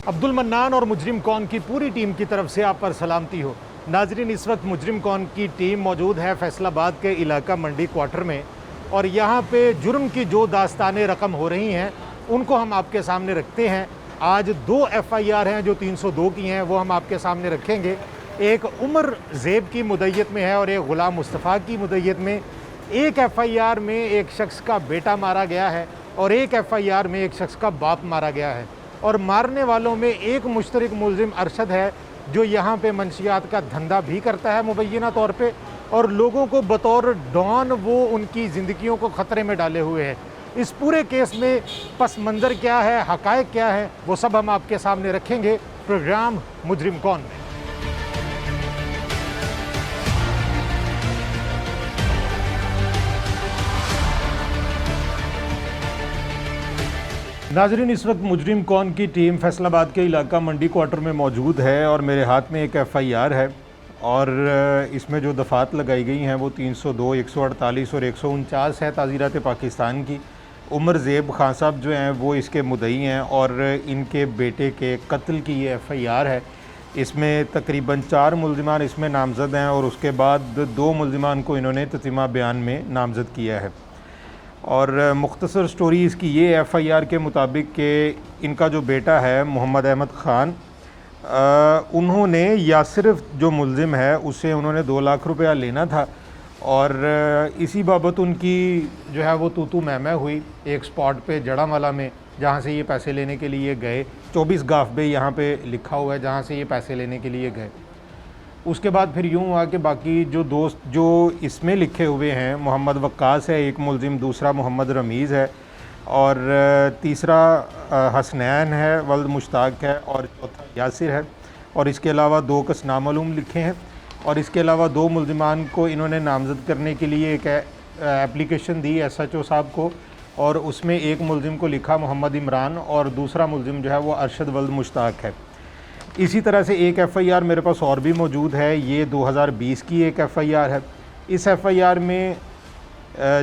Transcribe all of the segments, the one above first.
Abdul mannan और मुजरिम कौन की पूरी टीम की तरफ से आप पर सलामती हो। नाजरीन, इस वक्त मुजरिम कौन की टीम मौजूद है फैसलाबाद के इलाका मंडी क्वार्टर में, और यहाँ पे जुर्म की जो दास्तानें रकम हो रही हैं उनको हम आपके सामने रखते हैं। आज 2 FIR हैं जो 302 की हैं, वो हम आपके सामने रखेंगे। एक उमर ज़ेब की मुद्दत में है और एक ग़ुलाम मुस्तफ़ा की मुद्दत में। एक FIR में एक शख्स का बेटा मारा गया है और एक FIR में एक शख्स का बाप मारा गया है, और मारने वालों में एक मुश्तरक मुलजिम अरशद है जो यहाँ पे मंशियात का धंधा भी करता है मुबैना तौर पे, और लोगों को बतौर डॉन वो उनकी ज़िंदगियों को ख़तरे में डाले हुए है। इस पूरे केस में पस मंज़र क्या है, हक़ाइक़ क्या है, वो सब हम आपके सामने रखेंगे प्रोग्राम मुजरिम कौन में। नाज़रीन, इस वक्त मुजरिम कौन की टीम फैसलाबाद के इलाका मंडी क्वार्टर में मौजूद है और मेरे हाथ में एक FIR है, और इसमें जो दफ़ात लगाई गई हैं वो 302, 148 और 149 है ताज़ीरात पाकिस्तान की। उमर ज़ेब खान साहब जो हैं वो इसके मुद्दई हैं और इनके बेटे के कत्ल की ये FIR है। इसमें तकरीबन 4 मुल्ज़िमान इसमें नामज़द हैं और उसके बाद 2 मुल्ज़िमान को इन्होंने तस्लीमा बयान में नामज़द किया है। और मुख्तसर स्टोरी इसकी ये FIR के मुताबिक कि इनका जो बेटा है मोहम्मद अहमद ख़ान, उन्होंने यासिर जो मुल्ज़िम है उससे उन्होंने 2 लाख रुपया लेना था, और इसी बाबत उनकी जो है वो तू मैं हुई एक स्पॉट पे जड़ामाला में, जहाँ से ये पैसे लेने के लिए गए। 24 गाफबे यहाँ पे लिखा हुआ है जहाँ से ये पैसे लेने के लिए गए। उसके बाद फिर यूँ हुआ कि बाकी जो दोस्त जो इसमें लिखे हुए हैं, मोहम्मद वक्कास है एक मुल्ज़िम, दूसरा मोहम्मद रमीज़ है, और तीसरा हसनैन है, वल्द मुश्ताक है, और चौथा यासिर है, और इसके अलावा 2 कस नामालूम लिखे हैं। और इसके अलावा 2 मुल्ज़िमान को इन्होंने नामज़द करने के लिए एक एप्लीकेशन दी SHO साहब को, और उसमें एक मुल्ज़िम को लिखा मोहम्मद इमरान और दूसरा मुल्ज़िम जो है वो अरशद वल्द मुश्ताक है। इसी तरह से एक FIR मेरे पास और भी मौजूद है, ये 2020 की एक FIR है। इस FIR में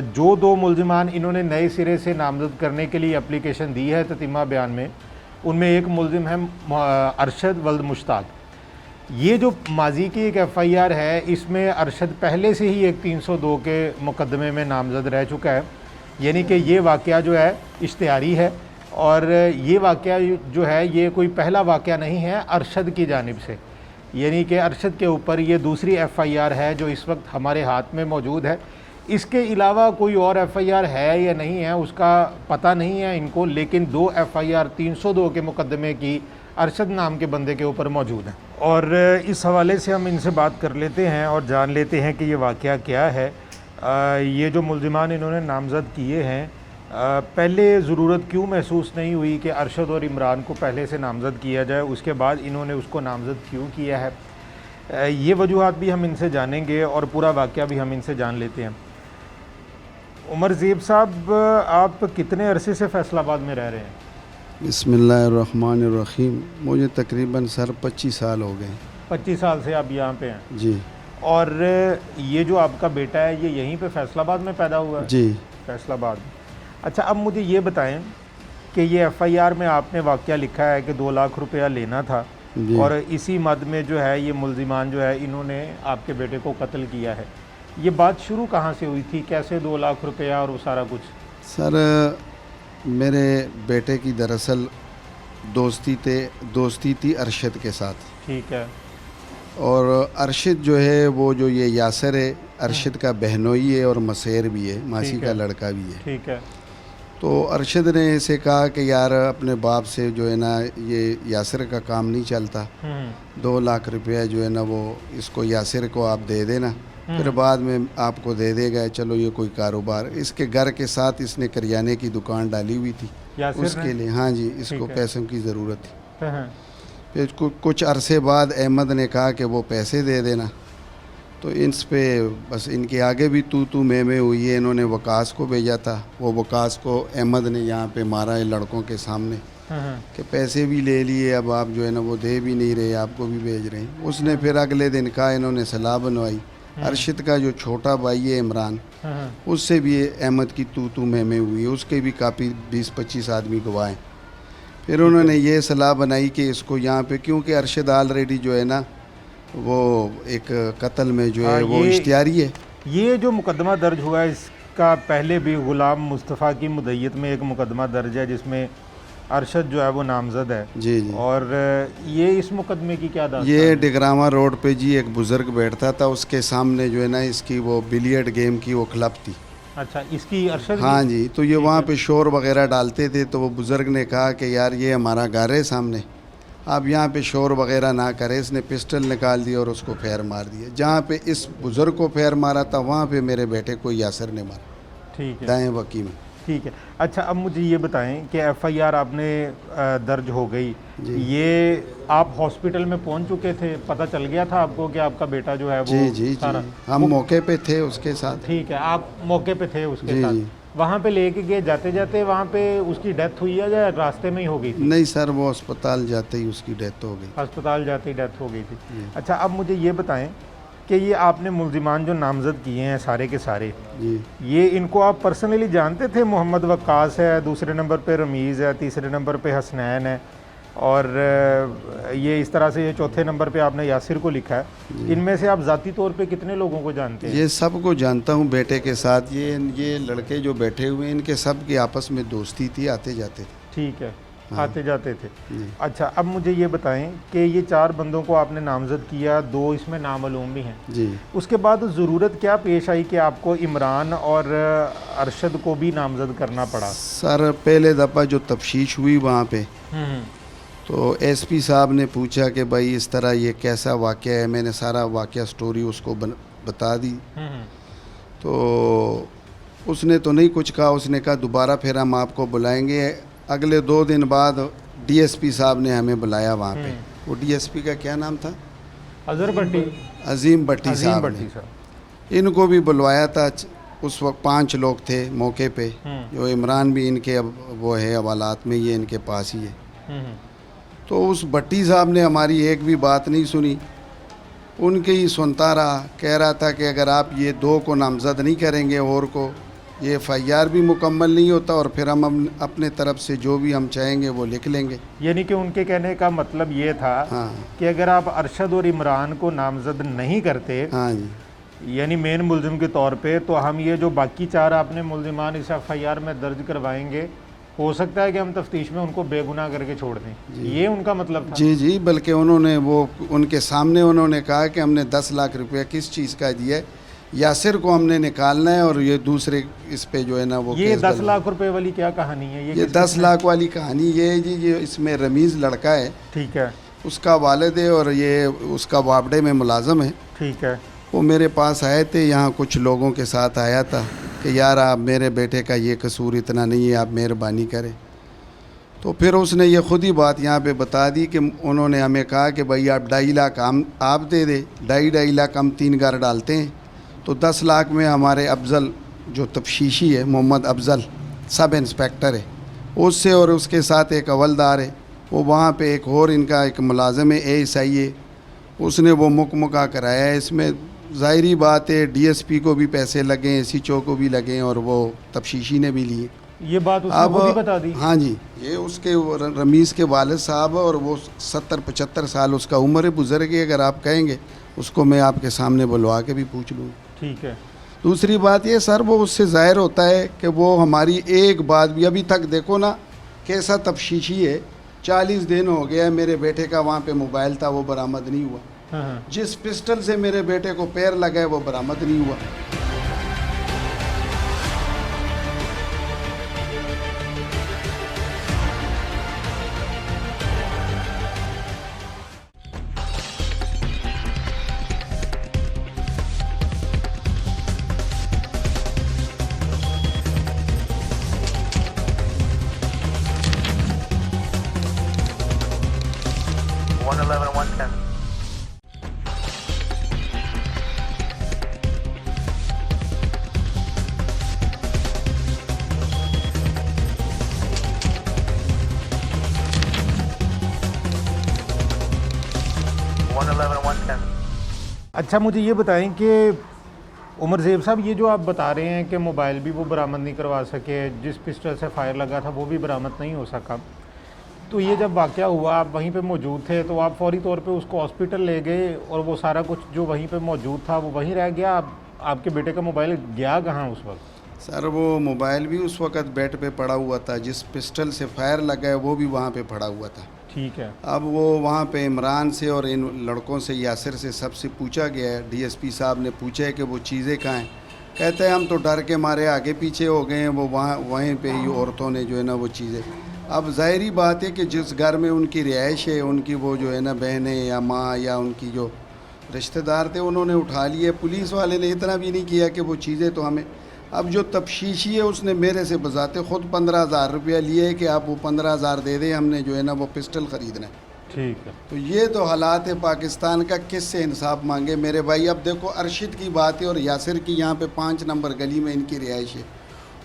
जो 2 मुल्ज़िमान इन्होंने नए सिरे से नामज़द करने के लिए एप्लीकेशन दी है ततीमा बयान में, उनमें एक मुल्ज़िम है अरशद वल्द मुश्ताक। ये जो माजी की एक FIR है, इसमें अरशद पहले से ही एक 302 के मुकदमे में नामज़द रह चुका है, यानी कि ये वाक़या जो है इश्तिहारी है, और ये वाक़या जो है ये कोई पहला वाक़या नहीं है अरशद की जानिब से, यानी कि अरशद के ऊपर ये दूसरी FIR है जो इस वक्त हमारे हाथ में मौजूद है। इसके अलावा कोई और FIR है या नहीं है उसका पता नहीं है इनको, लेकिन 2 FIR 302 के मुकदमे की अरशद नाम के बंदे के ऊपर मौजूद हैं। और इस हवाले से हम इनसे बात कर लेते हैं और जान लेते हैं कि ये वाक़या क्या है। ये जो मुल्ज़िमान इन्होंने नामज़द किए हैं, पहले ज़रूरत क्यों महसूस नहीं हुई कि अरशद और इमरान को पहले से नामज़द किया जाए, उसके बाद इन्होंने उसको नामज़द क्यों किया है, ये वजूहात भी हम इनसे जानेंगे और पूरा वाक़या भी हम इनसे जान लेते हैं। उमर ज़ेब साहब, आप कितने अरसे से फैसलाबाद में रह रहे हैं? बिस्मिल्लाहिर्रहमानिर्रहीम। मुझे तकरीबन सर 25 साल हो गए। 25 साल से आप यहाँ पे हैं? जी। और ये जो आपका बेटा है ये यहीं पे फैसलाबाद में पैदा हुआ है? जी, फैसलाबाद। अच्छा, अब मुझे ये बताएं कि ये FIR में आपने वाक़या लिखा है कि 2 लाख रुपया लेना था, और इसी मद में जो है ये मुल्ज़िमान जो है इन्होंने आपके बेटे को कत्ल किया है। ये बात शुरू कहाँ से हुई थी, कैसे 2 लाख रुपया और वो सारा कुछ? सर मेरे बेटे की दरअसल दोस्ती थी अरशद के साथ। ठीक है। और अरशद जो है वो जो ये यासिर है, अरशद का बहनोई है और मसेर भी है, मासी का लड़का भी है। ठीक है। तो अरशद ने इसे कहा कि यार अपने बाप से जो है ना ये यासिर का काम नहीं चलता, 2 लाख रुपया जो है ना वो इसको यासिर को आप दे देना, फिर बाद में आपको दे देगा। चलो ये कोई कारोबार, इसके घर के साथ इसने करियाने की दुकान डाली हुई थी उसके लिए। हाँ जी, इसको पैसों की ज़रूरत थी। फिर कुछ अरसे बाद अहमद ने कहा कि वो पैसे दे देना, तो इस पे बस इनके आगे भी तू मैं हुई है। इन्होंने वकास को भेजा था, वो वकास को अहमद ने यहाँ पे मारा है लड़कों के सामने कि पैसे भी ले लिए, अब आप जो है ना वो दे भी नहीं रहे, आपको भी भेज रहे हैं। उसने फिर अगले दिन कहा, इन्होंने सलाह बनवाई। अरशद का जो छोटा भाई है इमरान, उससे भी अहमद की तू मैं हुई है, उसके भी काफ़ी 20-25 आदमी गवाह हैं। फिर उन्होंने ये सलाह बनाई कि इसको यहाँ पे, क्योंकि अरशद ऑलरेडी जो है ना वो एक कत्ल में जो है वो इश्तिहारी है। ये जो मुकदमा दर्ज हुआ है इसका पहले भी गुलाम मुस्तफ़ा की मुद्दत में एक मुकदमा दर्ज है जिसमें अरशद जो है वो नामजद है। जी जी। और ये इस मुकदमे की क्या दास्तान ये है? डिग्रामा रोड पे जी एक बुज़ुर्ग बैठता था, उसके सामने जो है ना इसकी वो बिलियर्ड गेम की वो क्लब थी। अच्छा, इसकी अरशद हाँ की? जी, तो ये वहाँ पे शोर वगैरह डालते थे, तो वो बुज़ुर्ग ने कहा कि यार ये हमारा घर है सामने, आप यहाँ पे शोर वगैरह ना करें। इसने पिस्टल निकाल दिया और उसको फेर मार दिया। जहाँ पे इस बुज़ुर्ग को फेर मारा था वहाँ पे मेरे बेटे को यासिर ने मारा, ठीक है, दाएँ वकी में। ठीक है। अच्छा, अब मुझे ये बताएं कि एफआईआर आपने दर्ज हो गई, ये आप हॉस्पिटल में पहुंच चुके थे, पता चल गया था आपको कि आपका बेटा जो है वो जी जी सारा जी, हम मौके पे थे उसके साथ। ठीक है, आप मौके पे थे उसके जी, साथ। जी। वहाँ पे लेके गए, जाते जाते वहाँ पे उसकी डेथ हुई है या रास्ते में ही हो गई थी? नहीं सर, वो अस्पताल जाते ही उसकी डेथ हो गई। अस्पताल जाते ही डेथ हो गई थी। अच्छा, अब मुझे ये बताएं कि ये आपने मुल्जिमान जो नामजद किए हैं सारे के सारे, जी ये इनको आप पर्सनली जानते थे? मोहम्मद वक्कास है, दूसरे नंबर पे रमीज़ है, तीसरे नंबर पे हसनैन है, और ये इस तरह से ये चौथे नंबर पे आपने यासिर को लिखा है। इनमें से आप ज़ाती तौर पे कितने लोगों को जानते हैं? ये सबको जानता हूँ बेटे के साथ। ये लड़के जो बैठे हुए हैं इनके सब की आपस में दोस्ती थी, आते जाते थे। ठीक है, आते जाते थे। जी। अच्छा, अब मुझे ये बताएं कि ये 4 बंदों को आपने नामजद किया, 2 इसमें नामालूम भी हैं। जी। उसके बाद ज़रूरत क्या पेश आई कि आपको इमरान और अरशद को भी नामजद करना पड़ा? सर पहले दफ़ा जो तफ्तीश हुई वहाँ पे, तो एसपी साहब ने पूछा कि भाई इस तरह ये कैसा वाक़या है। मैंने सारा वाक़या स्टोरी उसको बता दी। तो उसने तो नहीं कुछ कहा, उसने कहा दोबारा फिर हम आपको बुलाएंगे। अगले 2 दिन बाद डीएसपी साहब ने हमें बुलाया वहाँ पे। वो डीएसपी का क्या नाम था? अजहर भट्टी, अजीम भट्टी साहब भट्टी ने। साहब। इनको भी बुलवाया था। उस वक्त 5 लोग थे मौके पे। जो इमरान भी इनके अब वो है हवालात में, ये इनके पास ही है। तो उस भट्टी साहब ने हमारी एक भी बात नहीं सुनी, उनके ही सुनता रहा। कह रहा था कि अगर आप ये 2 को नामजद नहीं करेंगे और को, ये एफआईआर भी मुकम्मल नहीं होता और फिर हम अपने तरफ से जो भी हम चाहेंगे वो लिख लेंगे। यानी कि उनके कहने का मतलब ये था कि अगर आप अरशद और इमरान को नामजद नहीं करते, हाँ जी, यानी मेन मुलजिम के तौर पे, तो हम ये जो बाकी 4 आपने मुलजिमान इस एफआईआर में दर्ज करवाएंगे, हो सकता है कि हम तफ्तीश में उनको बेगुनाह करके छोड़ दें। ये उनका मतलब था? जी जी, बल्कि उन्होंने वो उनके सामने उन्होंने कहा कि हमने 10 लाख रुपया किस चीज़ का दिया है, यासिर को हमने निकालना है और ये दूसरे इस पे जो है ना वो ये 10 लाख रुपए वाली क्या कहानी है? ये 10 लाख वाली कहानी ये है जी, ये इसमें रमीज़ लड़का है, ठीक है, उसका वालिद है और ये उसका वापडे में मुलाजम है। ठीक है। वो मेरे पास आए थे, यहाँ कुछ लोगों के साथ आया था कि यार आप, मेरे बेटे का ये कसूर इतना नहीं है, आप मेहरबानी करें। तो फिर उसने ये ख़ुद ही बात यहाँ पे बता दी कि उन्होंने हमें कहा कि भाई आप 2.5 लाख आप दे दे, 2.5 लाख हम 3 घर डालते हैं। तो 10 लाख में हमारे अफजल जो तफ्तीशी है, मोहम्मद अफजल सब इंस्पेक्टर है, उससे और उसके साथ एक हवलदार है, वो वहाँ पे एक और इनका एक मुलाजिम है ASI है, उसने वो मुकमुका कराया है। इसमें ज़ाहिरी बात है डीएसपी को भी पैसे लगे, SHO को भी लगे और वो तफ्तीशी ने भी लिए। ये बात उसने खुद ही बता दी? हाँ जी, ये उसके रमीज़ के वालिद साहब और वो 70-75 साल उसका उम्र है, बुज़ुर्ग है। अगर आप कहेंगे उसको मैं आपके सामने बुलवा के भी पूछ लूँ। ठीक है। दूसरी बात ये सर, वो उससे ज़ाहिर होता है कि वो हमारी एक बात भी अभी तक, देखो ना कैसा तफ्तीशी है, 40 दिन हो गया है, मेरे बेटे का वहाँ पे मोबाइल था वो बरामद नहीं हुआ। जिस पिस्टल से मेरे बेटे को पैर लगा है वो बरामद नहीं हुआ। अच्छा, मुझे ये बताएं कि उमर ज़ेब साहब, ये जो आप बता रहे हैं कि मोबाइल भी वो बरामद नहीं करवा सके, जिस पिस्टल से फायर लगा था वो भी बरामद नहीं हो सका, तो ये जब वाक़या हुआ आप वहीं पे मौजूद थे, तो आप फौरी तौर पे उसको हॉस्पिटल ले गए और वो सारा कुछ जो वहीं पे मौजूद था वो वहीं रह गया? आपके बेटे का मोबाइल गया कहाँ उस वक्त? सर वो मोबाइल भी उस वक़्त बेड पे पड़ा हुआ था, जिस पिस्टल से फायर लगा है वो भी वहाँ पे पड़ा हुआ था। ठीक है। अब वो वहाँ पे इमरान से और इन लड़कों से, यासिर से, सबसे पूछा गया है। डीएसपी साहब ने पूछा है कि वो चीज़ें कहाँ हैं। कहते हैं हम तो डर के मारे आगे पीछे हो गए हैं, वो वहीं पे ही औरतों ने जो है ना वो चीज़ें। अब ज़ाहिरी बात है कि जिस घर में उनकी रिहाइश है, उनकी वो जो है ना बहनें या माँ या उनकी जो रिश्तेदार थे उन्होंने उठा लिए। पुलिस वाले ने इतना भी नहीं किया कि वो चीज़ें तो हमें। अब जो तफ्शीशी है उसने मेरे से बजाते ख़ुद 15,000 रुपया लिए कि आप वो 15,000 दे दें, हमने जो है ना वो पिस्टल ख़रीदना है। ठीक है। तो ये तो हालात है पाकिस्तान का, किससे इंसाफ मांगे मेरे भाई। अब देखो अरशद की बात है और यासिर की, यहाँ पे 5 नंबर गली में इनकी रिहाइश है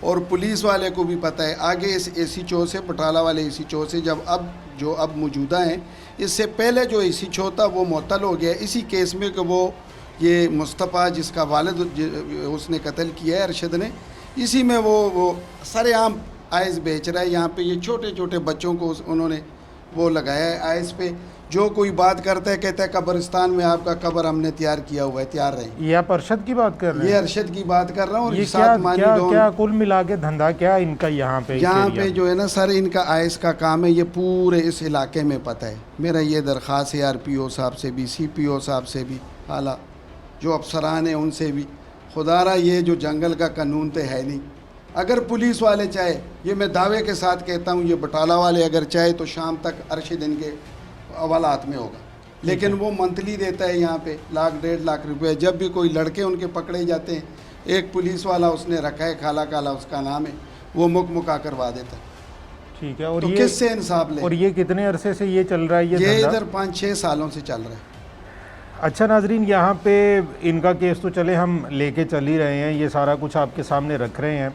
और पुलिस वाले को भी पता है। आगे इस AC चौ से, बटाला वाले AC चौ से, जब अब मौजूदा हैं, इससे पहले जो AC चौ था वो मुअत्तल हो गया इसी केस में कि वो ये मुस्तफ़ा जिसका वालिद उसने कत्ल किया है अरशद ने, इसी में वो सरेआम आइस बेच रहा है। यहाँ पे ये छोटे छोटे बच्चों को उन्होंने वो लगाया है आइस पे। जो कोई बात करता है कहता है कब्रिस्तान में आपका कब्र हमने तैयार किया हुआ है, तैयार रहे। ये आप अरशद की बात कर रहे हैं? ये अरशद की बात कर रहा हूँ। और ये क्या कुल मिला के धंधा क्या इनका यहाँ पे जो है ना सर, इनका आइस का काम है। ये पूरे इस इलाके में पता है। मेरा ये दरख्वास्त है RPO साहब से भी, CPO साहब से भी, आला जो अफसरान हैं उनसे भी, खुदारा ये जो जंगल का कानून तो है नहीं। अगर पुलिस वाले चाहे, ये मैं दावे के साथ कहता हूँ, ये बटाला वाले अगर चाहे तो शाम तक अरशद इनके हवालात में होगा। लेकिन वो मंथली देता है यहाँ पे 1,00,000 1.5 लाख रुपए। जब भी कोई लड़के उनके पकड़े जाते हैं, एक पुलिस वाला उसने रखा है, खाला काला उसका नाम है, वो मुका करवा देता है। ठीक है। और तो ये किससे इंसाफ ले? और ये कितने अरसे से ये चल रहा है? ये इधर 5-6 सालों से चल रहा है। अच्छा नाजरीन, यहाँ पे इनका केस तो चले हम लेके चल ही रहे हैं, ये सारा कुछ आपके सामने रख रहे हैं।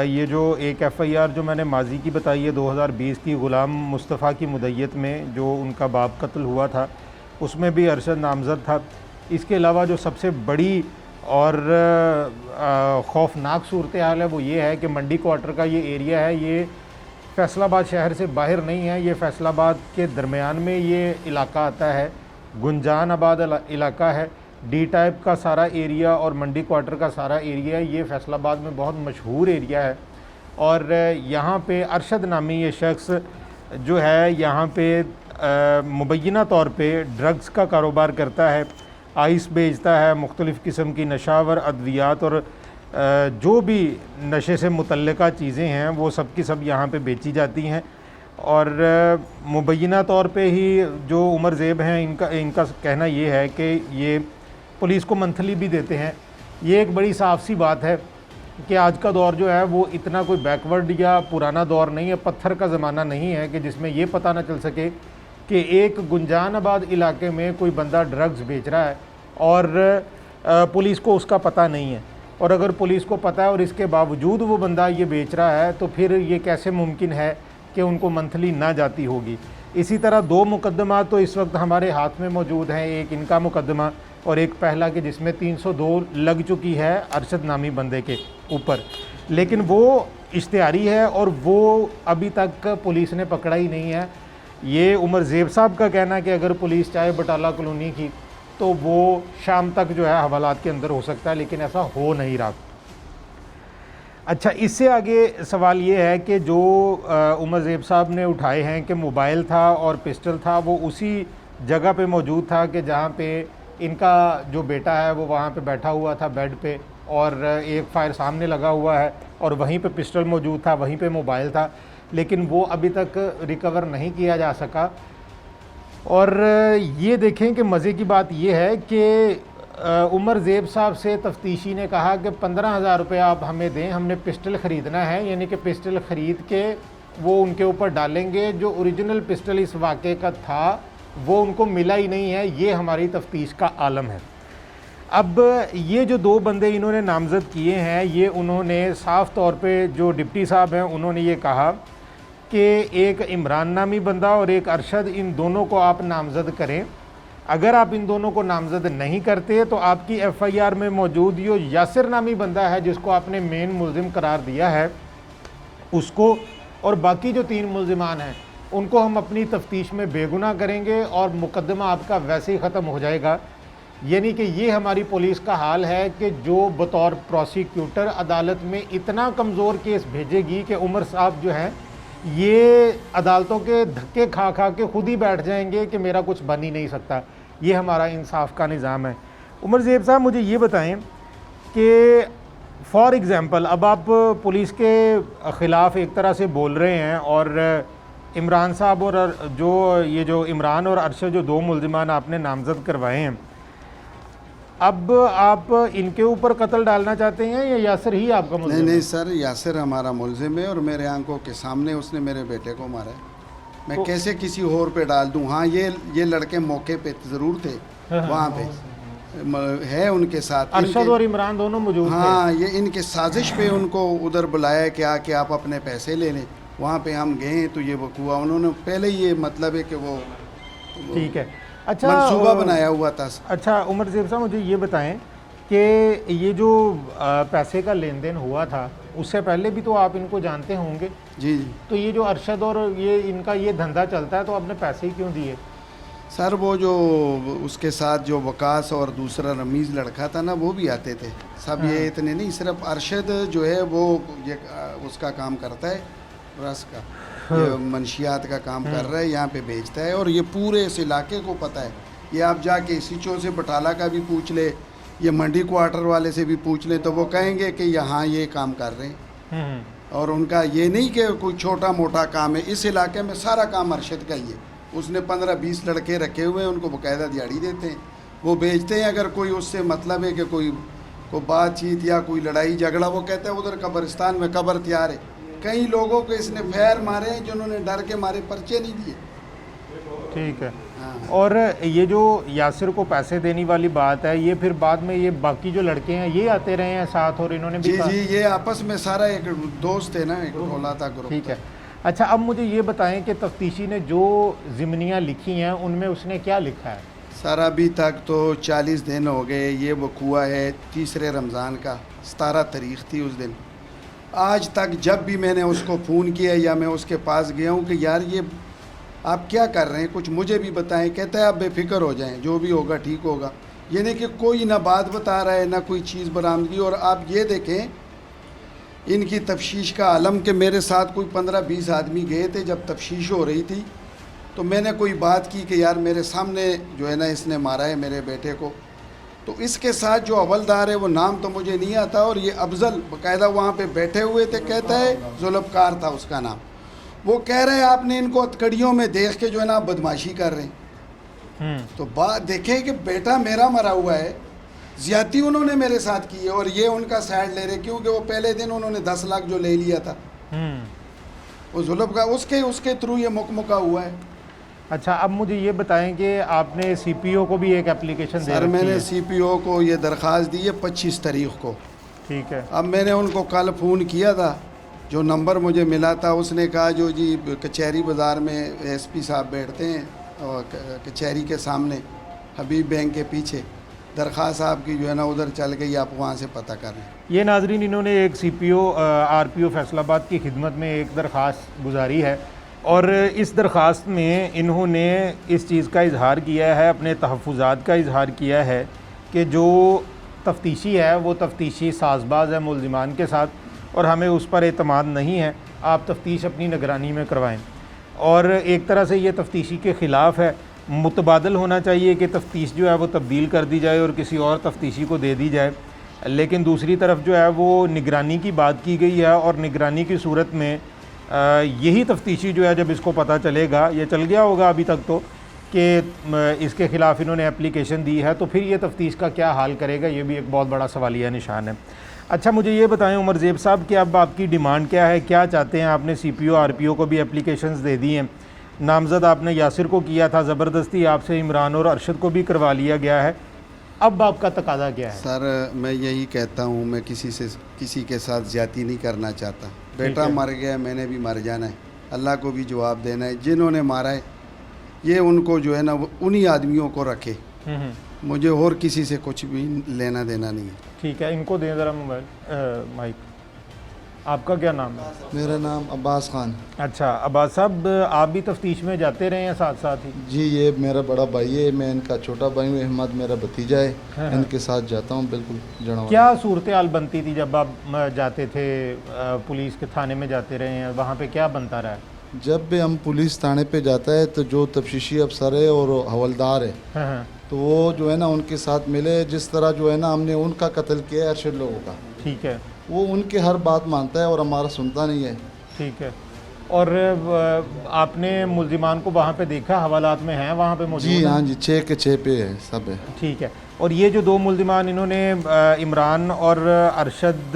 ये जो एक FIR जो मैंने माजी की बताई है 2020 की, ग़ुलाम मुस्तफ़ा की मुद्दत में जो उनका बाप कत्ल हुआ था, उसमें भी अरशद नामज़द था। इसके अलावा जो सबसे बड़ी और खौफनाक सूरत हाल है वो ये है कि मंडी क्वार्टर का ये एरिया है, ये फैसलाबाद शहर से बाहर नहीं है, ये फैसलाबाद के दरमियान में ये इलाका आता है। गुंजान आबाद इलाका है। D टाइप का सारा एरिया और मंडी क्वार्टर का सारा एरिया, ये फैसलाबाद में बहुत मशहूर एरिया है। और यहाँ पे अरशद नामी ये शख्स जो है यहाँ पे मुबैना तौर पे ड्रग्स का कारोबार करता है, आइस बेचता है, मुख्तलिफ़ किस्म की नशावर अद्वियात और जो भी नशे से मुतल्लिका चीज़ें हैं वो सब की सब यहाँ पे बेची जाती हैं। और मुबैना तौर पे ही जो उमर ज़ेब हैं, इनका कहना ये है कि ये पुलिस को मंथली भी देते हैं। ये एक बड़ी साफ सी बात है कि आज का दौर जो है वो इतना कोई बैकवर्ड या पुराना दौर नहीं है, पत्थर का ज़माना नहीं है कि जिसमें ये पता ना चल सके कि एक गुंजान आबाद इलाके में कोई बंदा ड्रग्स बेच रहा है और पुलिस को उसका पता नहीं है। और अगर पुलिस को पता है और इसके बावजूद वो बंदा ये बेच रहा है तो फिर ये कैसे मुमकिन है कि उनको मंथली ना जाती होगी। इसी तरह 2 मुकदमा तो इस वक्त हमारे हाथ में मौजूद हैं, एक इनका मुकदमा और एक पहला कि जिसमें 302 लग चुकी है अरशद नामी बंदे के ऊपर, लेकिन वो इश्तिहारी है और वो अभी तक पुलिस ने पकड़ा ही नहीं है। ये उमर ज़ेब साहब का कहना है कि अगर पुलिस चाहे बटाला कॉलोनी की तो वो शाम तक जो है हवालात के अंदर हो सकता है, लेकिन ऐसा हो नहीं रहा। अच्छा, इससे आगे सवाल ये है कि जो उमर ज़ेब साहब ने उठाए हैं कि मोबाइल था और पिस्टल था, वो उसी जगह पे मौजूद था कि जहाँ पे इनका जो बेटा है वो वहाँ पे बैठा हुआ था बेड पे और एक फायर सामने लगा हुआ है और वहीं पे पिस्टल मौजूद था, वहीं पे मोबाइल था, लेकिन वो अभी तक रिकवर नहीं किया जा सका। और ये देखें कि मज़े की बात ये है कि उमर ज़ेब साहब से तफ्तीशी ने कहा कि 15,000 रुपये आप हमें दें, हमने पिस्टल ख़रीदना है, यानी कि पिस्टल ख़रीद के वो उनके ऊपर डालेंगे। जो ओरिजिनल पिस्टल इस वाक़े का था वो उनको मिला ही नहीं है, ये हमारी तफ्तीश का आलम है। अब ये जो 2 बंदे इन्होंने नामज़द किए हैं, ये उन्होंने साफ़ तौर पे, जो डिप्टी साहब हैं उन्होंने ये कहा कि एक इमरान नामी बंदा और एक अरशद, इन दोनों को आप नामज़द करें। अगर आप इन दोनों को नामज़द नहीं करते तो आपकी FIR में मौजूद जो यासिर नामी बंदा है जिसको आपने मेन मुल्ज़िम करार दिया है उसको, और बाकी जो 3 मुल्ज़िमान हैं उनको हम अपनी तफ्तीश में बेगुनाह करेंगे और मुकदमा आपका वैसे ही ख़त्म हो जाएगा। यानी कि ये हमारी पुलिस का हाल है कि जो बतौर प्रोसिक्यूटर अदालत में इतना कमज़ोर केस भेजेगी कि उमर साहब जो हैं ये अदालतों के धक्के खा खा के खुद ही बैठ जाएंगे कि मेरा कुछ बन ही नहीं सकता। ये हमारा इंसाफ का निज़ाम है। उमर ज़ेब साहब, मुझे ये बताएं कि फॉर एग्ज़ाम्पल अब आप पुलिस के ख़िलाफ़ एक तरह से बोल रहे हैं और इमरान साहब और जो इमरान और अरशद जो दो मुल्ज़िमान आपने नामज़द करवाए हैं, अब आप इनके ऊपर कत्ल डालना चाहते हैं या यासिर ही आपका मुल्ज़िम? नहीं सर, यासिर हमारा मुल्ज़िम है और मेरे आंखों के सामने उसने मेरे बेटे को मारा है। मैं कैसे किसी और पे डाल दूं? हाँ, ये लड़के मौके पे ज़रूर थे, वहाँ पे है उनके साथ अरशद और इमरान दोनों मौजूद थे। हाँ, ये इनके साजिश पे उनको उधर बुलाया कि आके आप अपने पैसे ले लें। वहाँ पे हम गए तो ये वकूआ उन्होंने पहले ये मतलब है कि वो ठीक है। अच्छा, मंसूबा बनाया हुआ था। अच्छा उमर ज़ेब साहब, मुझे ये बताएं कि ये जो पैसे का लेन देन हुआ था उससे पहले भी तो आप इनको जानते होंगे? जी जी। तो ये जो अरशद और ये इनका ये धंधा चलता है तो आपने पैसे ही क्यों दिए? सर वो जो उसके साथ जो वकास और दूसरा रमीज़ लड़का था ना, वो भी आते थे सब। ये इतने नहीं, सिर्फ अरशद जो है वो ये उसका काम करता है, रस का ये मंशियात का काम कर रहा है, यहाँ पे बेचता है और ये पूरे इस इलाके को पता है। ये आप जाके सिचो से बटाला का भी पूछ ले, ये मंडी क्वार्टर वाले से भी पूछ ले तो वो कहेंगे कि यहाँ ये काम कर रहे हैं। और उनका ये नहीं कि कोई छोटा मोटा काम है, इस इलाके में सारा काम अरशद का ही है। उसने 15-20 लड़के रखे हुए हैं, उनको बाकायदा दिहाड़ी देते हैं, वो बेचते हैं। अगर कोई उससे मतलब है कि कोई बातचीत या कोई लड़ाई झगड़ा, वो कहते हैं उधर कब्रिस्तान में कब्र तैयार है। कई लोगों को इसने फैर मारे हैं जिन्होंने डर के मारे पर्चे नहीं दिए। ठीक है। हाँ। और ये जो यासिर को पैसे देने वाली बात है, ये फिर बाद में ये बाकी जो लड़के हैं ये आते रहे हैं साथ और इन्होंने भी जी, ये आपस में सारा एक दोस्त है ना, एक टोला था, ग्रुप। ठीक है। अच्छा, अब मुझे ये बताएं कि तफ्तीशी ने जो ज़िमनियाँ लिखी हैं उनमें उसने क्या लिखा है? सर अभी तक तो 40 दिन हो गए। ये वकूआ है 3 रमज़ान का, 17 तारीख़ थी उस दिन। आज तक जब भी मैंने उसको फ़ोन किया या मैं उसके पास गया हूँ कि यार ये आप क्या कर रहे हैं, कुछ मुझे भी बताएं, कहता है आप बेफिक्र हो जाएं, जो भी होगा ठीक होगा। ये नहीं कि कोई ना बात बता रहा है ना कोई चीज़ बरामदगी। और आप ये देखें इनकी तफ्तीश का आलम कि मेरे साथ कोई 15-20 आदमी गए थे जब तफ्तीश हो रही थी, तो मैंने कोई बात की कि यार मेरे सामने जो है ना इसने मारा है मेरे बेटे को। तो इसके साथ जो हवलदार है वो नाम तो मुझे नहीं आता, और ये अफजल बाकायदा वहाँ पे बैठे हुए थे, कहता है जुल्फ़कार था उसका नाम। वो कह रहे हैं आपने इनको हथकड़ियों में देख के जो है ना बदमाशी कर रहे हैं। तो बात देखें कि बेटा मेरा मरा हुआ है, ज़्यादती उन्होंने मेरे साथ की है और ये उनका साइड ले रहे, क्योंकि वो पहले दिन उन्होंने 10 लाख जो ले लिया था वो जुल्फ़कार उसके थ्रू ये मुकमुका हुआ है। अच्छा, अब मुझे ये बताएं कि आपने सीपीओ को भी एक एप्लीकेशन दे रखी है? सर मैंने सीपीओ को ये दरख्वास्त दी है 25 तारीख़ को। ठीक है। अब मैंने उनको कल फ़ोन किया था, जो नंबर मुझे मिला था उसने कहा जो जी कचहरी बाज़ार में एसपी साहब बैठते हैं और कचहरी के सामने हबीब बैंक के पीछे, दरख्वास्त आपकी जो है ना उधर चल गई, आप वहाँ से पता कर लें। ये नाजरीन, इन्होंने एक सीपीओ आरपीओ फैसलाबाद की खिदमत में एक दरख्वास्त गुजारी है और इस दरख्वास्त में इन्होंने इस चीज़ का इजहार किया है, अपने तहफ़्फ़ुज़ात का इजहार किया है कि जो तफ्तीशी है वो तफ्तीशी साजबाज है मुल्ज़िमान के साथ और हमें उस पर एतमाद नहीं है, आप तफ्तीश अपनी निगरानी में करवाएं। और एक तरह से ये तफ्तीशी के ख़िलाफ़ है, मुतबादल होना चाहिए कि तफ्तीश जो है वो तब्दील कर दी जाए और किसी और तफ्तीशी को दे दी जाए। लेकिन दूसरी तरफ जो है वो निगरानी की बात की गई है और निगरानी की सूरत में यही तफ्तीशी जो है जब इसको पता चलेगा, ये चल गया होगा अभी तक तो, कि इसके ख़िलाफ़ इन्होंने एप्लीकेशन दी है, तो फिर ये तफ्तीश का क्या हाल करेगा, ये भी एक बहुत बड़ा सवालिया निशान है। अच्छा, मुझे ये बताएं उमर ज़ेब साहब कि अब आपकी डिमांड क्या है, क्या चाहते हैं? आपने सीपीओ आरपीओ को भी एप्लीकेशंस दे दी हैं, नामज़द आपने यासिर को किया था, ज़बरदस्ती आपसे इमरान और अरशद को भी करवा लिया गया है, अब आपका तकादा क्या है? सर मैं यही कहता हूँ, मैं किसी के साथ ज़्यादती नहीं करना चाहता। बेटा मर गया, मैंने भी मर जाना है, अल्लाह को भी जवाब देना है। जिन्होंने मारा है ये उनको जो है ना वो उन्हीं आदमियों को रखे, मुझे और किसी से कुछ भी लेना देना नहीं है। ठीक है, इनको दें ज़रा मोबाइल माइक। आपका क्या नाम है? मेरा नाम अब्बास खान। अच्छा अब्बास साहब, आप भी तफ्तीश में जाते रहे हैं साथ साथ ही? जी, ये मेरा बड़ा भाई है, मैं इनका छोटा भाई हूँ। अहमद मेरा भतीजा है। हाँ। इनके साथ जाता हूँ बिल्कुल जनावर। क्या सूरत हाल बनती थी जब आप जाते थे, पुलिस के थाने में जाते रहे हैं, वहाँ पे क्या बनता रहा है? जब भी हम पुलिस थाने पे जाता है तो जो तफ्तीशी अफसर है और हवलदार है हाँ हाँ, तो वो जो है ना उनके साथ मिले। जिस तरह जो है ना हमने उनका कत्ल किया है अरशद लोगों का, ठीक है वो उनके हर बात मानता है और हमारा सुनता नहीं है। ठीक है। और आपने मुल्जिमान को वहाँ पे देखा, हवालात में हैं वहाँ पे मौजूद जी हैं? हाँ जी, 6 के 6 पे है, सब है। ठीक है। और ये जो दो मुल्जिमान इन्होंने इमरान और अरशद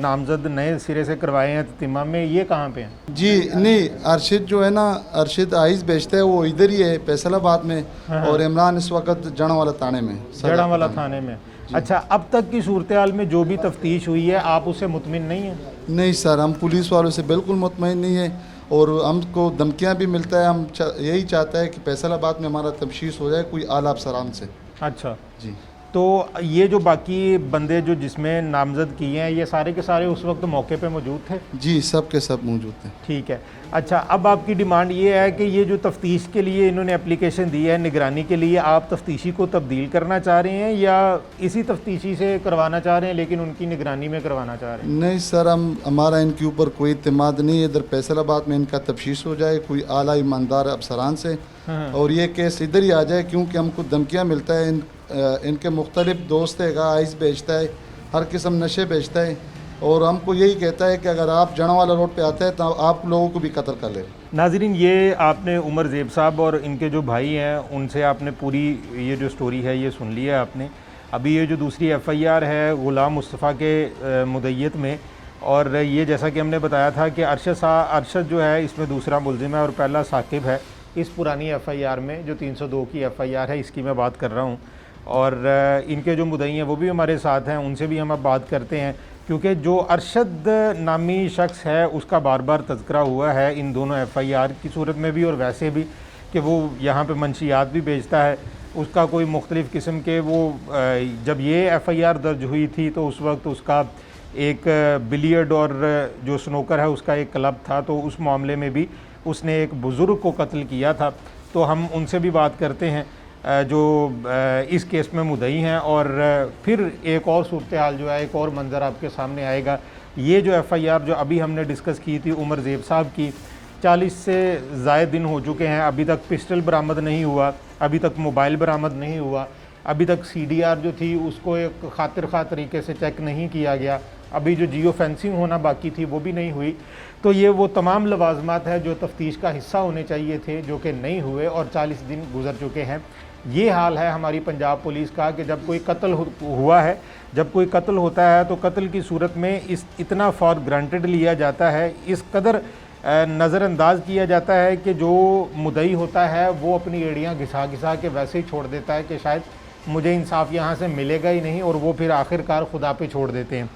नामजद नए सिरे से करवाए हैं तिमा में, ये कहाँ पे हैं? जी नहीं, अरशद जो है ना, अरशद आइस बेचता है, वो इधर ही है फैसलाबाद में। और इमरान इस वक्त जड़ावाला थाने में, जड़ावाला थाने में। अच्छा, अब तक की सूरत हाल में जो भी तफ्तीश हुई है, आप उससे मुतमिन नहीं हैं? नहीं सर, हम पुलिस वालों से बिल्कुल मुतमईन नहीं है और हमको धमकियां भी मिलता है। हम यही चाहता है कि फैसलाबाद में हमारा तफ्तीश हो जाए कोई आला अफसरान से। अच्छा जी, तो ये जो बाकी बंदे जो जिसमें नामजद किए हैं, ये सारे के सारे उस वक्त मौके पे मौजूद थे? जी, सब के सब मौजूद हैं। ठीक है। अच्छा, अब आपकी डिमांड ये है कि ये जो तफ्तीश के लिए इन्होंने एप्लीकेशन दी है निगरानी के लिए, आप तफ्तीशी को तब्दील करना चाह रहे हैं या इसी तफ्तीशी से करवाना चाह रहे हैं लेकिन उनकी निगरानी में करवाना चाह रहे हैं? नहीं सर, हमारा इनके ऊपर कोई इत्मीनाद नहीं है। इधर फैसलाबाद में इनका तफ्तीश हो जाए कोई आला ईमानदार अफसरान से, और ये केस इधर ही आ जाए, क्योंकि हमको धमकियाँ मिलता है। इनके मुख्तलिफ दोस्त है, आइस बेचता है, हर किस्म नशे बेचता है, और हमको यही कहता है कि अगर आप जड़ावाला रोड पे आते हैं तो आप लोगों को भी कत्ल कर ले। नाज़रीन, ये आपने उमर ज़ेब साहब और इनके जो भाई हैं उनसे आपने पूरी ये जो स्टोरी है ये सुन लिया आपने। अभी ये जो दूसरी FIR है गुलाम मुस्तफ़ा के मुद्दत में, और ये जैसा कि हमने बताया था कि अरशद जो है इसमें दूसरा मुलजिम है और पहला साकिब है इस पुरानी FIR में जो 302 की FIR है, इसकी मैं बात कर रहा हूँ। और इनके जो मुद्दई हैं वो भी हमारे साथ हैं, उनसे भी हम अब बात करते हैं, क्योंकि जो अरशद नामी शख्स है उसका बार बार तज़किरा हुआ है इन दोनों FIR की सूरत में भी और वैसे भी, कि वो यहाँ पे मंशियात भी बेचता है। उसका कोई मुख्तलिफ़ किस्म के वो जब ये FIR दर्ज हुई थी तो उस वक्त उसका एक बिलियर्ड और जो स्नोकर है उसका एक क्लब था, तो उस मामले में भी उसने एक बुज़ुर्ग को कत्ल किया था। तो हम उनसे भी बात करते हैं जो इस केस में मुद्दई हैं, और फिर एक और सूरत हाल जो है, एक और मंज़र आपके सामने आएगा। ये जो FIR जो अभी हमने डिस्कस की थी उमर ज़ेब साहब की, 40 से ज़ायद दिन हो चुके हैं, अभी तक पिस्टल बरामद नहीं हुआ, अभी तक मोबाइल बरामद नहीं हुआ, अभी तक CDR जो थी उसको एक खातिर खा तरीके से चेक नहीं किया गया, अभी जो जियो फेंसिंग होना बाकी थी वो भी नहीं हुई। तो ये वो तमाम लवाजमात है जो तफ्तीश का हिस्सा होने चाहिए थे, जो कि नहीं हुए, और 40 दिन गुजर चुके हैं। ये हाल है हमारी पंजाब पुलिस का कि जब कोई कत्ल हुआ है, जब कोई कत्ल होता है तो कत्ल की सूरत में इतना फॉर ग्रांटेड लिया जाता है, इस कदर नज़रअंदाज किया जाता है कि जो मुद्दई होता है वो अपनी एड़ियाँ घिसा घिसा के वैसे ही छोड़ देता है कि शायद मुझे इंसाफ यहाँ से मिलेगा ही नहीं, और वो फिर आखिरकार खुदा पे छोड़ देते हैं।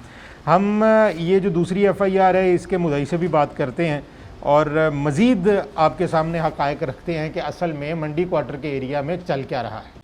हम ये जो दूसरी FIR है इसके मुद्दई से भी बात करते हैं और मज़ीद आपके सामने हक़ाइक़ रखते हैं कि असल में मंडी क्वार्टर के एरिया में चल क्या रहा है।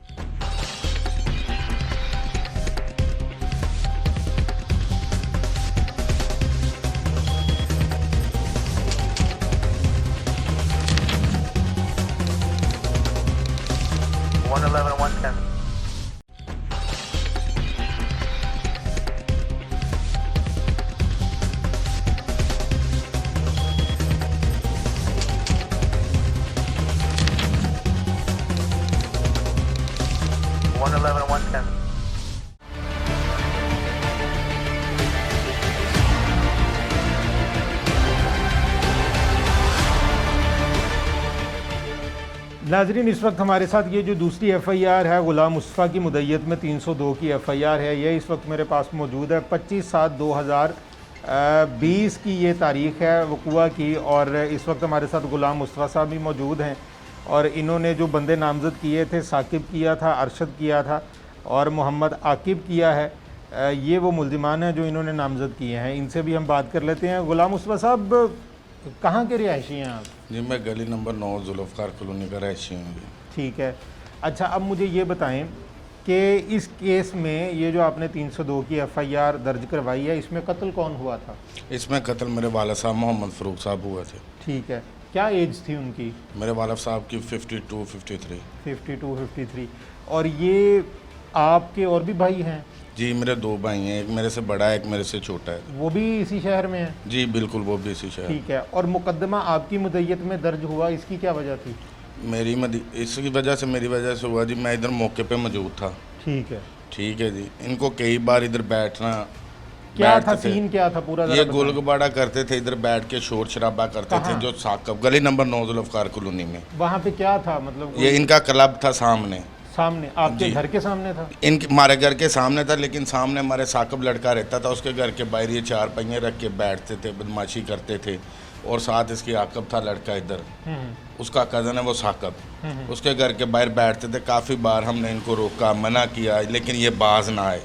नाजरीन, इस वक्त हमारे साथ ये जो दूसरी FIR है गुलाम मुस्तफ़ा की मुद्दत में 302 की FIR है, ये इस वक्त मेरे पास मौजूद है। 25/7/2020 की ये तारीख़ है वक़ुआ की, और इस वक्त हमारे साथ गुलाम मुस्तफ़ा साहब भी मौजूद हैं। और इन्होंने जो बंदे नामज़द किए थे, साकिब किया था, अरशद किया था और मोहम्मद आकिब किया है, ये वो मुल्ज़िमान हैं जो इन्होंने नामज़द किए हैं। इनसे भी हम बात कर लेते हैं। गुलाम मुस्तफ़ा साहब, कहाँ के रिहायशी हैं आप? जी, मैं गली नंबर 9 जुल्फ़कार कॉलोनी का रहायशी हूँ। ठीक है। अच्छा, अब मुझे ये बताएं कि इस केस में ये जो आपने 302 की एफआईआर दर्ज करवाई है, इसमें कत्ल कौन हुआ था? इसमें कत्ल मेरे वाला साहब मोहम्मद फ़रूक साहब हुए थे। ठीक है, क्या एज थी उनकी? मेरे वाला साहब की 52 53। 52 53। और ये आपके और भी भाई हैं? जी मेरे 2 भाई हैं, एक मेरे से बड़ा है, एक मेरे से छोटा है। वो भी इसी शहर में है? जी बिल्कुल, वो भी इसी शहर। ठीक है। और मुकदमा आपकी मुद्दत में दर्ज हुआ, इसकी क्या वजह थी? इसकी वजह से, मेरी वजह से हुआ जी। मैं इधर मौके पे मौजूद था। ठीक है। ठीक है जी। इनको कई बार इधर बैठना, क्या था सीन, क्या था पूरा? ये गोलगबाड़ा करते थे, इधर बैठ के शोर शराबा करते थे, जो साकब गली नंबर 9 जुल्फ़कार कॉलोनी में। वहाँ पे क्या था मतलब? ये इनका क्लब था सामने। सामने आपके घर के सामने था? इनके हमारे घर के सामने था, लेकिन सामने हमारे साकब लड़का रहता था, उसके घर के बाहर ये 4 पहिए रख के बैठते थे, बदमाशी करते थे। और साथ इसकी आकब था लड़का इधर, उसका कज़न है वो साकब, उसके घर के बाहर बैठते थे। काफ़ी बार हमने इनको रोका, मना किया, लेकिन ये बाज ना आए।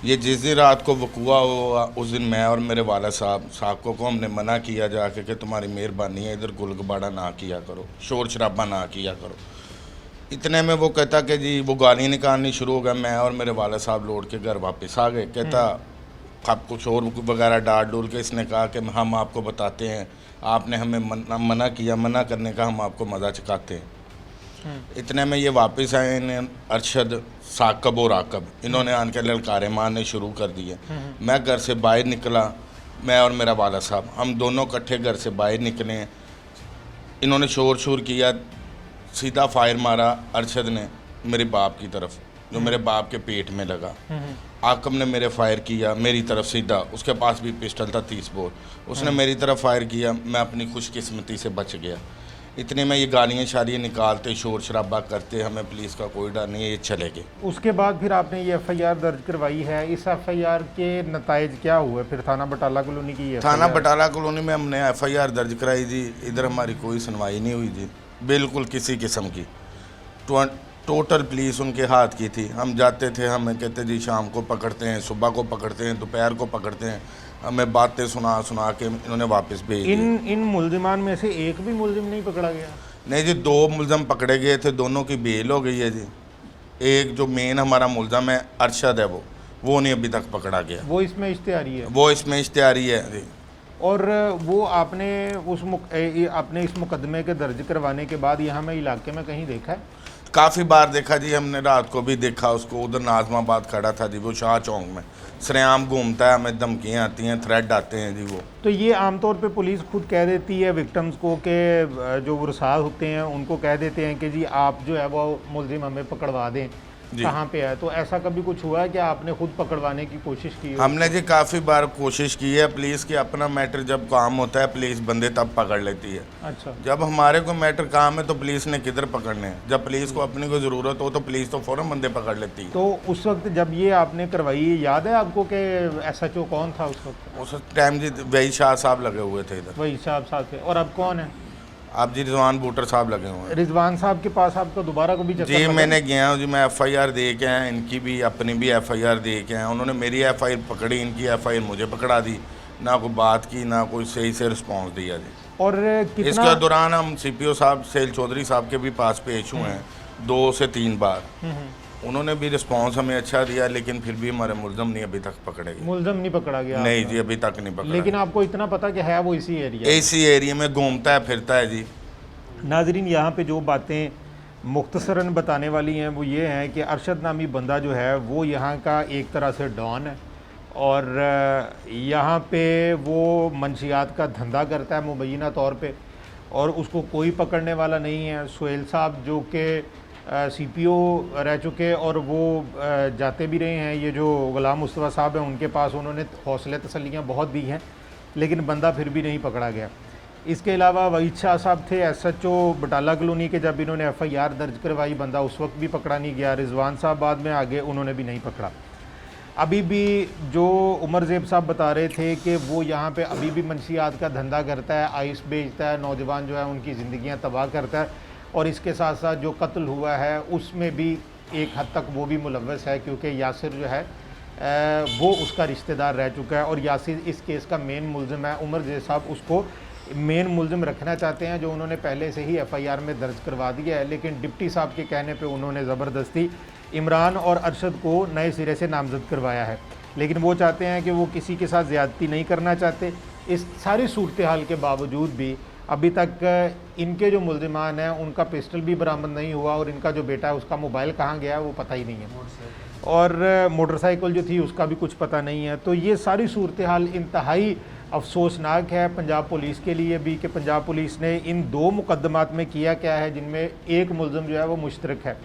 ये जिस दिन रात को वक़ुआ हुआ, उस दिन मैं और मेरे वाला साहब साको को हमने मना किया जाके कि तुम्हारी मेहरबानी है, इधर गुलगबाड़ा ना किया करो, शोर शराबा ना किया करो। इतने में वो कहता कि जी वो गाली निकालनी शुरू हो गया। मैं और मेरे वाला साहब लौट के घर वापस आ गए। कहता आपको शोर वगैरह डाल डूल के इसने कहा कि हम आपको बताते हैं, आपने हमें मना किया, मना करने का हम आपको मज़ा चखाते हैं। इतने में ये वापस आए, इन्हें अरशद, साकब और आकब, इन्होंने आन के ललकारे मारने शुरू कर दिए। मैं घर से बाहर निकला, मैं और मेरा वाला साहब हम दोनों इकट्ठे घर से बाहर निकले। इन्होंने शोर किया, सीधा फायर मारा अरशद ने मेरे बाप की तरफ, जो मेरे बाप के पेट में लगा। आकम ने मेरे फायर किया मेरी तरफ सीधा, उसके पास भी पिस्टल था 30 बोर, उसने मेरी तरफ फायर किया। मैं अपनी खुशकिस्मती से बच गया। इतने में ये गालियाँ शालियाँ निकालते, शोर शराबा करते, हमें पुलिस का कोई डर नहीं है, ये चले गए। उसके बाद फिर आपने ये एफआईआर दर्ज करवाई है, इस एफआईआर के नताइज क्या हुए फिर? थाना बटाला कॉलोनी की थाना बटाला कॉलोनी में हमने एफआईआर दर्ज कराई जी। इधर हमारी कोई सुनवाई नहीं हुई जी, बिल्कुल किसी किस्म की। टोटल पुलिस उनके हाथ की थी। हम जाते थे, हमें कहते जी शाम को पकड़ते हैं, सुबह को पकड़ते हैं, दोपहर को पकड़ते हैं। हमें बातें सुना के इन्होंने वापस भेज दिया। इन मुल्जिमान में से एक भी मुल्जिम नहीं पकड़ा गया? नहीं जी, 2 मुल्ज़म पकड़े गए थे, दोनों की बेल हो गई है जी। एक जो मेन हमारा मुल्ज़म है अरशद है, वो नहीं अभी तक पकड़ा गया। वो इसमें इश्तिहारी है? वो इसमें इश्तिहारी है जी। और वो आपने अपने इस मुकदमे के दर्ज करवाने के बाद यहाँ में इलाके में कहीं देखा है? काफ़ी बार देखा जी, हमने रात को भी देखा उसको। उधर नाजमाबाद खड़ा था जी, वो शाह चौक में सरेआम घूमता है, हमें धमकियाँ आती हैं, थ्रेट आते हैं जी। वो तो ये आमतौर पे पुलिस खुद कह देती है विक्टिम्स को कि जो वरसाद होते हैं उनको कह देते हैं कि जी आप जो है वो मुल्जिम हमें पकड़वा दें, कहाँ पे है? तो ऐसा कभी कुछ हुआ है कि आपने खुद पकड़वाने की कोशिश की? हमने जी काफ़ी बार कोशिश की है। पुलिस की अपना मैटर जब काम होता है, पुलिस बंदे तब पकड़ लेती है। अच्छा। जब हमारे को मैटर काम है तो पुलिस ने किधर पकड़ने हैं? जब पुलिस को अपनी कोई ज़रूरत हो तो पुलिस तो फ़ौरन बंदे पकड़ लेती है। तो उस वक्त जब ये आपने करवाई, याद है आपको कि SHO कौन था उस वक्त? उस टाइम जी वही शाह साहब लगे हुए थे इधर। वही साहब थे। और अब कौन है? आप जी रिजवान बूटर साहब लगे हुए हैं। रिजवान साहब के पास आपको दोबारा कभी चक्कर जी लगा? मैंने गया हूँ जी, मैं FIR दे के आया, इनकी भी अपनी भी FIR दे के आया। उन्होंने मेरी FIR पकड़ी, इनकी FIR मुझे पकड़ा दी। ना कोई बात की, ना कोई सही से रिस्पॉन्स दिया जी। और कितना? इसके दौरान हम CPO साहब सैल चौधरी साहब के भी पास पेश हुए हैं 2 से 3 बार। उन्होंने भी रिस्पांस हमें अच्छा दिया, लेकिन फिर भी हमारे मुल्ज़म नहीं अभी तक पकड़े गए। मुल्ज़म नहीं पकड़ा गया? नहीं जी, अभी तक नहीं पकड़ा। लेकिन आपको इतना पता कि है वो इसी एरिया में घूमता है, फिरता है जी। नाजरीन, यहाँ पे जो बातें मुख्तसरन बताने वाली हैं वो ये हैं कि अरशद नामी बंदा जो है वो यहाँ का एक तरह से डॉन है, और यहाँ पे वो मंशियात का धंधा करता है मुबैना तौर पे, और उसको कोई पकड़ने वाला नहीं है। सुहेल साहब जो कि CPO रह चुके और वो जाते भी रहे हैं, ये जो गुलाम मुस्तफ़ा साहब हैं उनके पास उन्होंने हौसले तसल्लियाँ बहुत दी हैं, लेकिन बंदा फिर भी नहीं पकड़ा गया। इसके अलावा वहीद शाह साहब थे SHO बटाला कॉलोनी के, जब इन्होंने FIR दर्ज करवाई बंदा उस वक्त भी पकड़ा नहीं गया। रिजवान साहब बाद में आगे, उन्होंने भी नहीं पकड़ा। अभी भी जो उमर ज़ेब साहब बता रहे थे कि वो यहाँ पे अभी भी मंशियात का धंधा करता है, आइस बेचता है, नौजवान जो है उनकी ज़िंदगियाँ तबाह करता है, और इसके साथ साथ जो कत्ल हुआ है उसमें भी एक हद तक वो भी मुलव्वस है, क्योंकि यासिर जो है वो उसका रिश्तेदार रह चुका है, और यासिर इस केस का मेन मुल्ज़िम है। उमर ज़ेब साहब उसको मेन मुल्ज़िम रखना चाहते हैं, जो उन्होंने पहले से ही FIR में दर्ज करवा दिया है, लेकिन डिप्टी साहब के कहने पे उन्होंने ज़बरदस्ती इमरान और अरशद को नए सिरे से नामजद करवाया है, लेकिन वो चाहते हैं कि वो किसी के साथ ज़्यादती नहीं करना चाहते। इस सारी सूरत हाल के बावजूद भी अभी तक इनके जो मुल्ज़िमान हैं उनका पिस्टल भी बरामद नहीं हुआ, और इनका जो बेटा है उसका मोबाइल कहाँ गया वो पता ही नहीं है, और मोटरसाइकिल जो थी उसका भी कुछ पता नहीं है। तो ये सारी सूरत हाल इंतहाई अफसोसनाक है पंजाब पुलिस के लिए भी कि पंजाब पुलिस ने इन 2 मुकदमात में किया क्या है, जिनमें एक मुल्ज़िम जो है वो मुश्तरक है।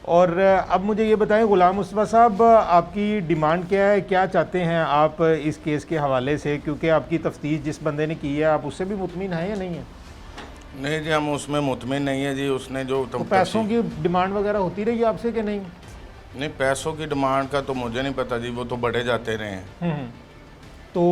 और अब मुझे ये बताएं गुलाम मुस्तफ़ा साहब, आपकी डिमांड क्या है, क्या चाहते हैं आप इस केस के हवाले से, क्योंकि आपकी तफ्तीश जिस बंदे ने की है आप उससे भी मुतमिन हैं या नहीं है? नहीं जी, हम उसमें मुतमिन नहीं है जी। उसने जो तो पैसों की डिमांड वगैरह होती रही आपसे कि नहीं? नहीं, पैसों की डिमांड का तो मुझे नहीं पता जी, वो तो बढ़े जाते रहे हैं। तो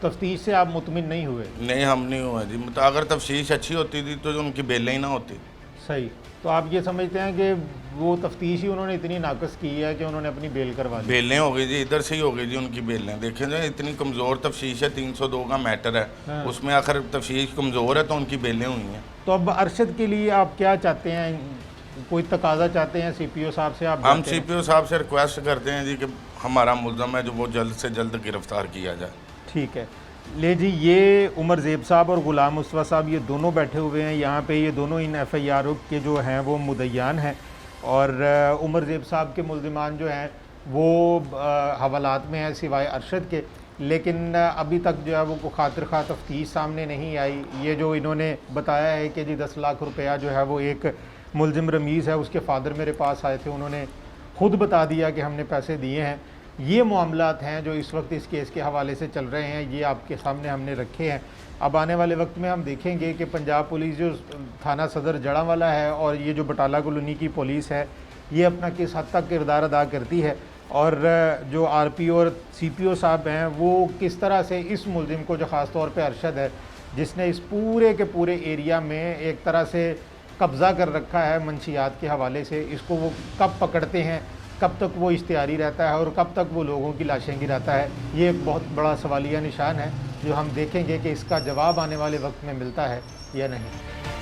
तफ्तीश से आप मुतमिन नहीं हुए? नहीं, हम नहीं हुए जी। मतलब अगर तफ्तीश अच्छी होती थी तो उनकी बेलें ही ना होती। सही। तो आप ये समझते हैं कि वो तफ्तीश ही उन्होंने इतनी नाकस की है कि उन्होंने अपनी बेल करवा दी? बेलें हो गई जी, इधर से ही हो गई जी उनकी बेलें। देखें जो इतनी कमज़ोर तफ्तीश है, 302 का मैटर है। हाँ। उसमें आखिर तफ्तीश कमज़ोर है तो उनकी बेलें हुई हैं। तो अब अरशद के लिए आप क्या चाहते हैं, कोई तकाजा चाहते हैं CPO साहब से? आप हम जाते हैं? CPO साहब से रिक्वेस्ट करते हैं जी कि हमारा मुल्ज़म है जो वो जल्द से जल्द गिरफ़्तार किया जाए। ठीक है। ले जी, ये उमर ज़ेब साहब और गुलाम मुस्तफ़ा साहब ये दोनों बैठे हुए हैं यहाँ पे। ये दोनों इन FIR के जो हैं वो मुद्दईयान हैं, और उमर ज़ेब साहब के मुल्ज़िमान जो हैं वो हवालात में हैं सिवाय अरशद के, लेकिन अभी तक जो है वो खातिर खा तफ्तीश सामने नहीं आई। ये जो इन्होंने बताया है कि जी 10 लाख रुपया जो है वो एक मुल्ज़िम रमीज़ है उसके फ़ादर मेरे पास आए थे, उन्होंने ख़ुद बता दिया कि हमने पैसे दिए हैं। ये मामलात हैं जो इस वक्त इस केस के हवाले से चल रहे हैं, ये आपके सामने हमने रखे हैं। अब आने वाले वक्त में हम देखेंगे कि पंजाब पुलिस जो थाना सदर जड़ांवाला है और ये जो बटाला कॉलोनी की पुलिस है, ये अपना किस हद तक किरदार अदा करती है, और जो RPO और CPO साहब हैं वो किस तरह से इस मुल्ज़िम को, जो ख़ास तौर पे अरशद है जिसने इस पूरे के पूरे एरिया में एक तरह से कब्ज़ा कर रखा है मंशियात के हवाले से, इसको वो कब पकड़ते हैं, कब तक वो इश्तिहारी रहता है और कब तक वो लोगों की लाशें गिराता है। ये एक बहुत बड़ा सवालिया निशान है जो हम देखेंगे कि इसका जवाब आने वाले वक्त में मिलता है या नहीं।